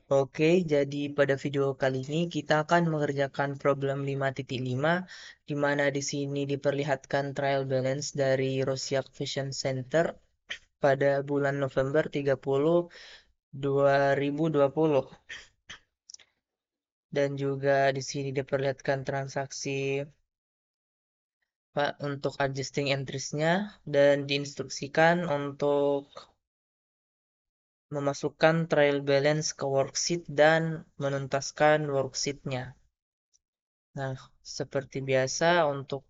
Oke, jadi pada video kali ini kita akan mengerjakan problem 5.5 di mana di sini diperlihatkan trial balance dari Rosiak Fashion Center pada bulan November 30 2020 dan juga di sini diperlihatkan transaksi Pak untuk adjusting entries-nya dan diinstruksikan untuk memasukkan trial balance ke worksheet dan menuntaskan worksheet-nya. Nah, seperti biasa untuk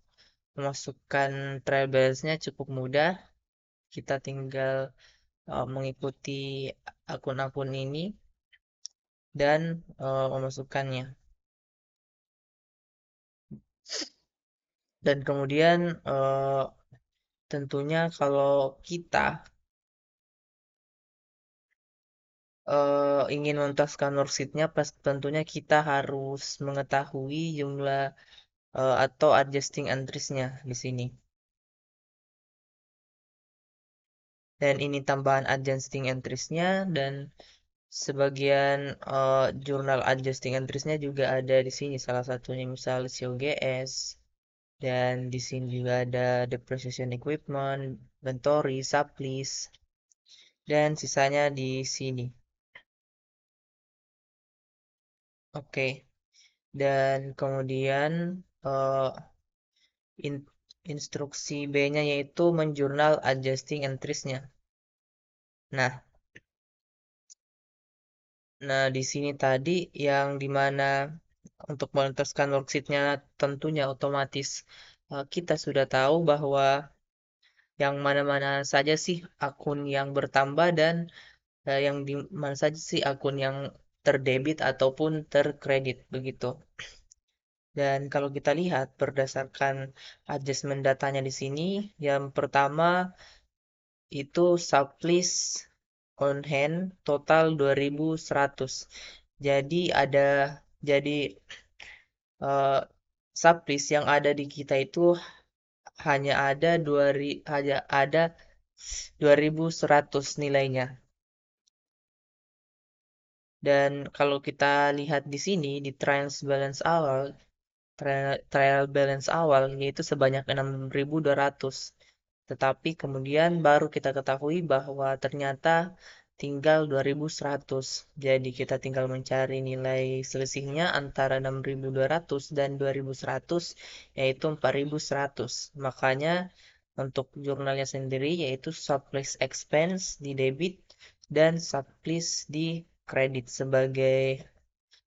memasukkan trial balance-nya cukup mudah. Kita tinggal mengikuti akun-akun ini dan memasukkannya. Dan kemudian tentunya kalau kita ingin menuntaskan worksheet-nya, tentunya kita harus mengetahui jumlah atau adjusting entries-nya di sini. Dan ini tambahan adjusting entries-nya dan sebagian jurnal adjusting entries-nya juga ada di sini. Salah satunya misal COGS dan di sini juga ada depreciation equipment, inventory, sublease dan sisanya di sini. Oke. Dan kemudian eh, in- instruksi B-nya yaitu menjurnal adjusting entries-nya. Nah, Nah, di sini tadi yang dimana untuk menuntaskan worksheet-nya tentunya otomatis kita sudah tahu bahwa yang mana-mana saja sih akun yang bertambah dan yang di mana saja sih akun yang terdebit ataupun terkredit begitu. Dan kalau kita lihat berdasarkan adjustment datanya di sini, yang pertama itu sublease on hand total 2.100. Jadi jadi eh, sublease yang ada di kita itu hanya ada 2.100 nilainya. Dan kalau kita lihat di sini di trial balance awal yaitu sebanyak 6.200. Tetapi kemudian baru kita ketahui bahwa ternyata tinggal 2.100. Jadi kita tinggal mencari nilai selisihnya antara 6.200 dan 2.100 yaitu 4.100. Makanya untuk jurnalnya sendiri yaitu sublease expense di debit dan sublease di kredit sebagai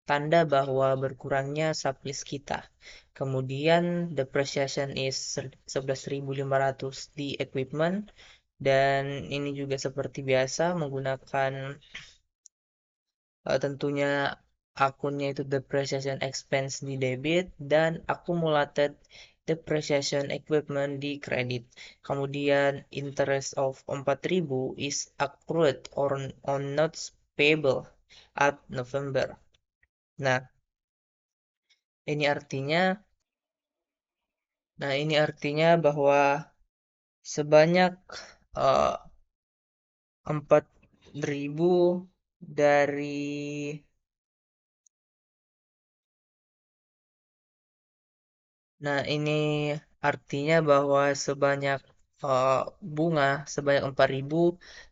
tanda bahwa berkurangnya sublease kita. Kemudian depreciation is 11.500 di equipment dan ini juga seperti biasa menggunakan tentunya akunnya itu depreciation expense di debit dan accumulated depreciation equipment di kredit. Kemudian interest of 4.000 is accrued on notes payable at November. Nah, ini artinya ini artinya bahwa sebanyak eh, 4.000 dari ini artinya bahwa sebanyak bunga sebanyak 4.000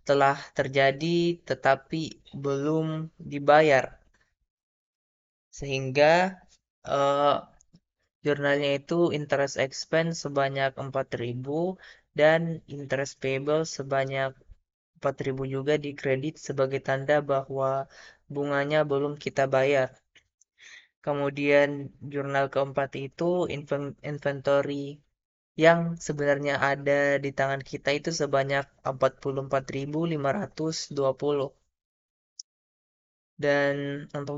telah terjadi tetapi belum dibayar sehingga eh, jurnalnya itu interest expense sebanyak 4.000 dan interest payable sebanyak 4.000 juga dikredit sebagai tanda bahwa bunganya belum kita bayar. Kemudian jurnal keempat itu inventory yang sebenarnya ada di tangan kita itu sebanyak 44.520. Dan untuk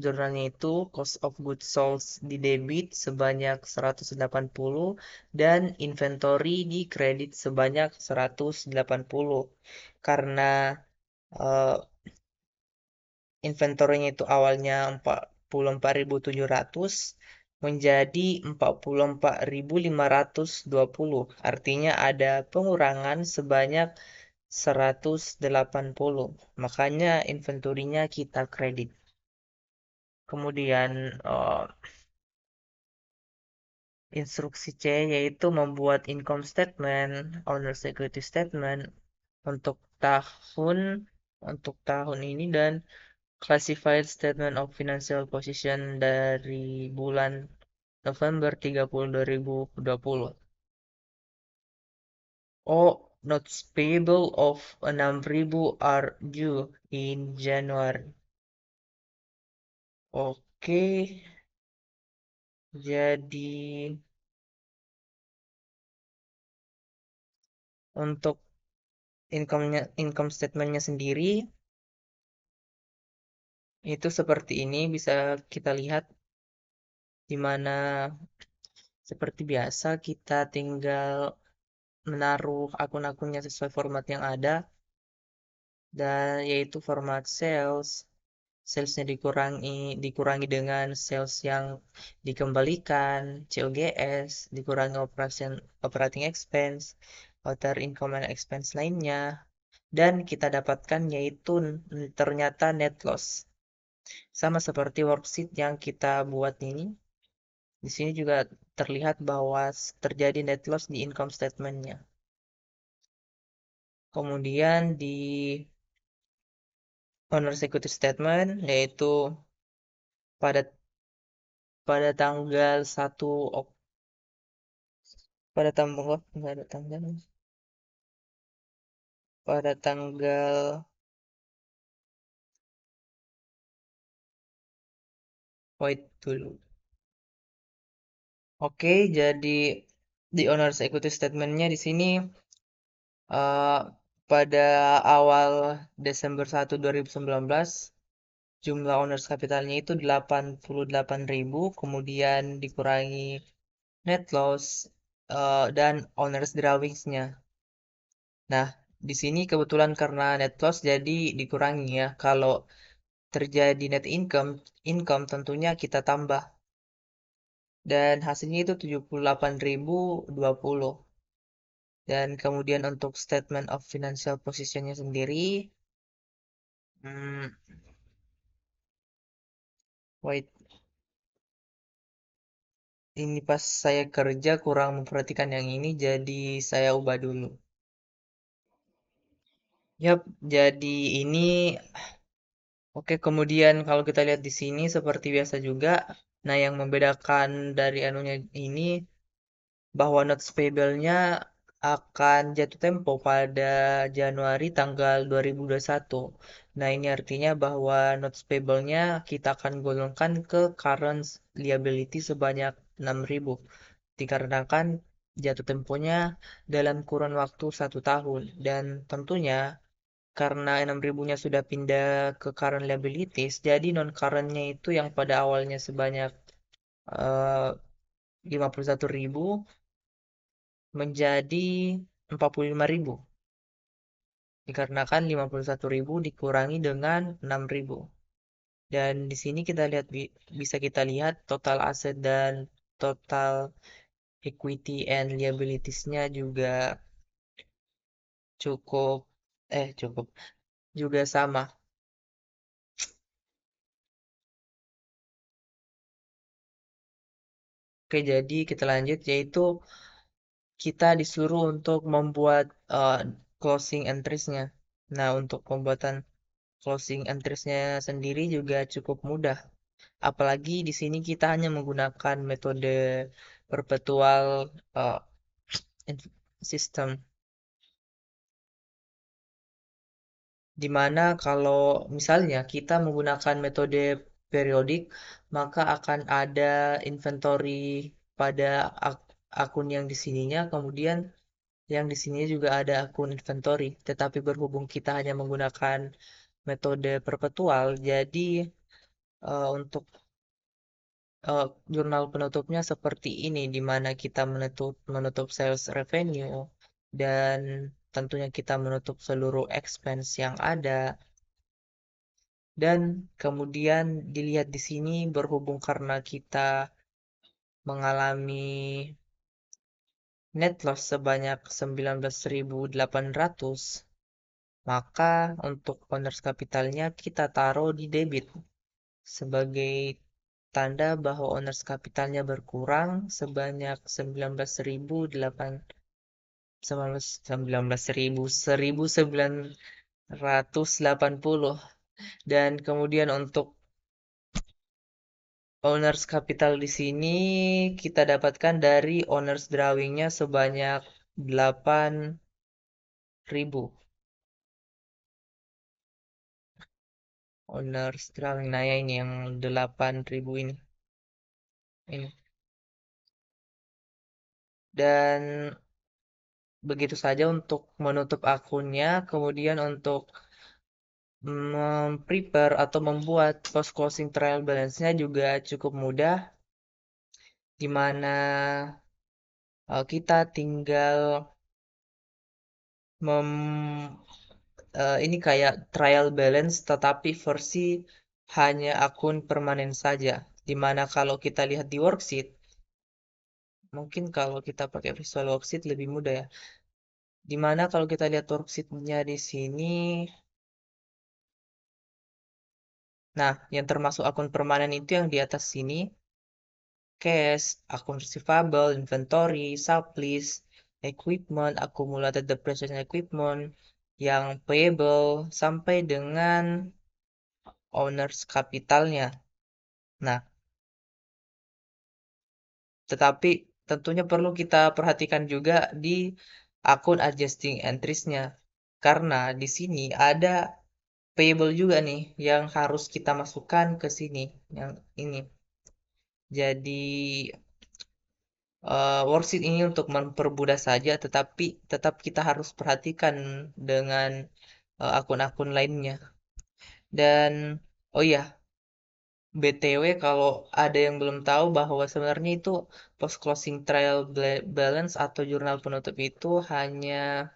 jurnalnya itu cost of goods sold di debit sebanyak 180 dan inventory di kredit sebanyak 180. Karena eh, inventory-nya itu awalnya 44.700 menjadi 44.520. Artinya ada pengurangan sebanyak 180. Makanya inventorinya kita kredit. Kemudian instruksi C yaitu membuat income statement, owner's equity statement untuk tahun ini dan classified statement of financial position dari bulan November 30 2020. Oh, notes payable of 6.000 are due in January. Oke, jadi untuk income statementnya sendiri itu seperti ini, bisa kita lihat di mana seperti biasa kita tinggal menaruh akun-akunnya sesuai format yang ada, dan yaitu format sales. Salesnya dikurangi dengan sales yang dikembalikan, COGS, dikurangi operating expense, other income and expense lainnya, dan kita dapatkan yaitu ternyata net loss. Sama seperti worksheet yang kita buat ini, di sini juga terlihat bahwa terjadi net loss di income statement-nya. Kemudian di owner's equity statement, yaitu pada pada tanggal 1 pada tanggal nggak ada tanggal, pada tanggal wait dulu. Oke, jadi di owner's equity statement-nya di sini eh, pada awal Desember 1 2019 jumlah owners capitalnya itu 88.000, kemudian dikurangi net loss dan owners drawings-nya. Nah, di sini kebetulan karena net loss jadi dikurangi ya. Kalau terjadi net income tentunya kita tambah. Dan hasilnya itu 78.020. Dan kemudian untuk statement of financial position-nya sendiri, hmm, wait, ini pas saya kerja kurang memperhatikan yang ini, jadi saya ubah dulu. Yap, jadi ini, oke, kemudian kalau kita lihat di sini seperti biasa juga, nah yang membedakan dari anunya ini bahwa notes payable-nya akan jatuh tempo pada Januari tanggal 2021. Nah, ini artinya bahwa notes payable-nya kita akan golongkan ke current liability sebanyak 6.000. Dikarenakan jatuh temponya dalam kurun waktu 1 tahun. Dan tentunya karena 6.000-nya sudah pindah ke current liabilities, jadi non-current-nya itu yang pada awalnya sebanyak 51.000 menjadi 45.000 dikarenakan 51.000 dikurangi dengan 6.000. Dan di sini kita lihat bisa kita lihat total aset dan total equity and liabilities-nya juga cukup cukup juga sama. Oke, jadi kita lanjut yaitu kita disuruh untuk membuat closing entries-nya. Nah, untuk pembuatan closing entries-nya sendiri juga cukup mudah. Apalagi di sini kita hanya menggunakan metode perpetual uh, system, di mana kalau misalnya kita menggunakan metode periodik, maka akan ada inventory pada akun yang di sininya, kemudian yang di sini juga ada akun inventory. Tetapi berhubung kita hanya menggunakan metode perpetual, jadi untuk jurnal penutupnya seperti ini, di mana kita menutup sales revenue dan tentunya kita menutup seluruh expense yang ada. Dan kemudian dilihat di sini berhubung karena kita mengalami net loss sebanyak 19.800, Maka untuk owner's capitalnya kita taruh di debit sebagai tanda bahwa owner's capitalnya berkurang sebanyak 19.980. Dan kemudian untuk owner's capital di sini kita dapatkan dari owner's drawingnya sebanyak 8.000. Owner's drawing, nah ya ini yang 8.000 ini. Dan begitu saja untuk menutup akunnya, kemudian untuk prepare atau membuat post closing trial balance-nya juga cukup mudah, di mana kita tinggal ini kayak trial balance tetapi versi hanya akun permanen saja. Di mana kalau kita lihat di worksheet, mungkin kalau kita pakai visual worksheet lebih mudah ya. Di mana kalau kita lihat worksheet-nya di sini, nah yang termasuk akun permanen itu yang di atas sini, cash, akun receivable, inventory, sublist, equipment, accumulated depreciation equipment, yang payable, sampai dengan owners capitalnya. Nah, tetapi tentunya perlu kita perhatikan juga di akun adjusting entries-nya. Karena di sini ada payable juga nih yang harus kita masukkan ke sini. Yang ini. Jadi worksheet ini untuk mempermudah saja, tetapi tetap kita harus perhatikan dengan akun-akun lainnya. Dan oh iya, BTW kalau ada yang belum tahu bahwa sebenarnya itu post closing trial balance atau jurnal penutup itu hanya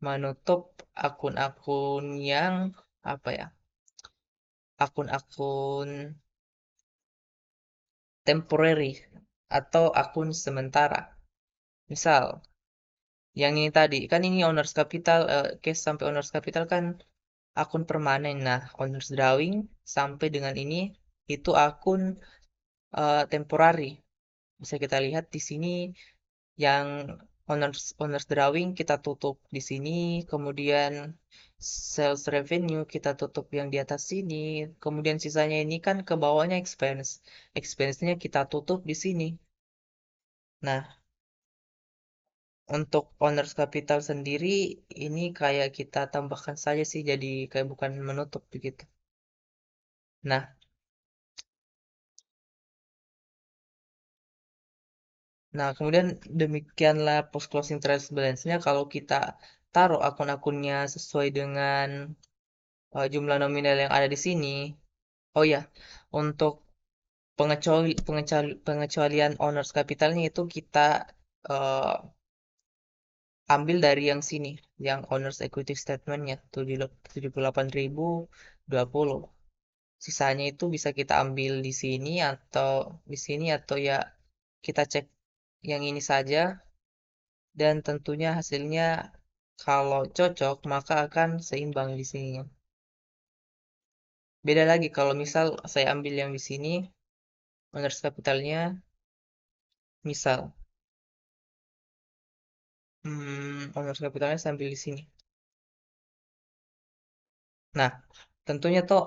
menutup akun-akun yang apa ya? Akun-akun temporary atau akun sementara. Misal, yang ini tadi kan ini owners capital, case sampai owners capital kan akun permanen. Nah, owners drawing sampai dengan ini itu akun temporary. Bisa kita lihat di sini yang owners drawing kita tutup di sini, kemudian sales revenue kita tutup yang di atas sini, kemudian sisanya ini kan ke bawahnya expense. Expense-nya kita tutup di sini. Nah, untuk owners capital sendiri ini kayak kita tambahkan saja sih jadi kayak bukan menutup begitu. Nah, kemudian demikianlah post closing trial balance-nya kalau kita taruh akun-akunnya sesuai dengan jumlah nominal yang ada di sini. Oh ya, untuk pengecualian owners capitalnya itu kita eh, ambil dari yang sini, yang owners equity statementnya 78.020. Sisanya itu bisa kita ambil di sini atau ya kita cek yang ini saja dan tentunya hasilnya kalau cocok maka akan seimbang di sini. Beda lagi kalau misal saya ambil yang di sini owners capitalnya misal owners capitalnya saya ambil di sini. Nah, tentunya toh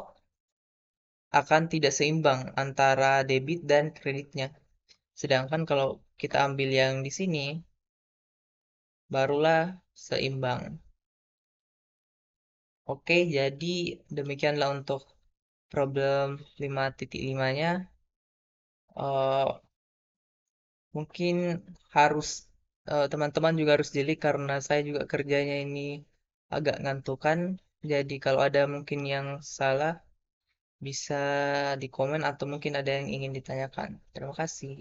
akan tidak seimbang antara debit dan kreditnya. Sedangkan kalau kita ambil yang di sini barulah seimbang. Oke, jadi demikianlah untuk problem 5.5-nya. Eh, Mungkin harus teman-teman juga harus jeli karena saya juga kerjanya ini agak ngantukan. Jadi kalau ada mungkin yang salah bisa di komen atau mungkin ada yang ingin ditanyakan. Terima kasih.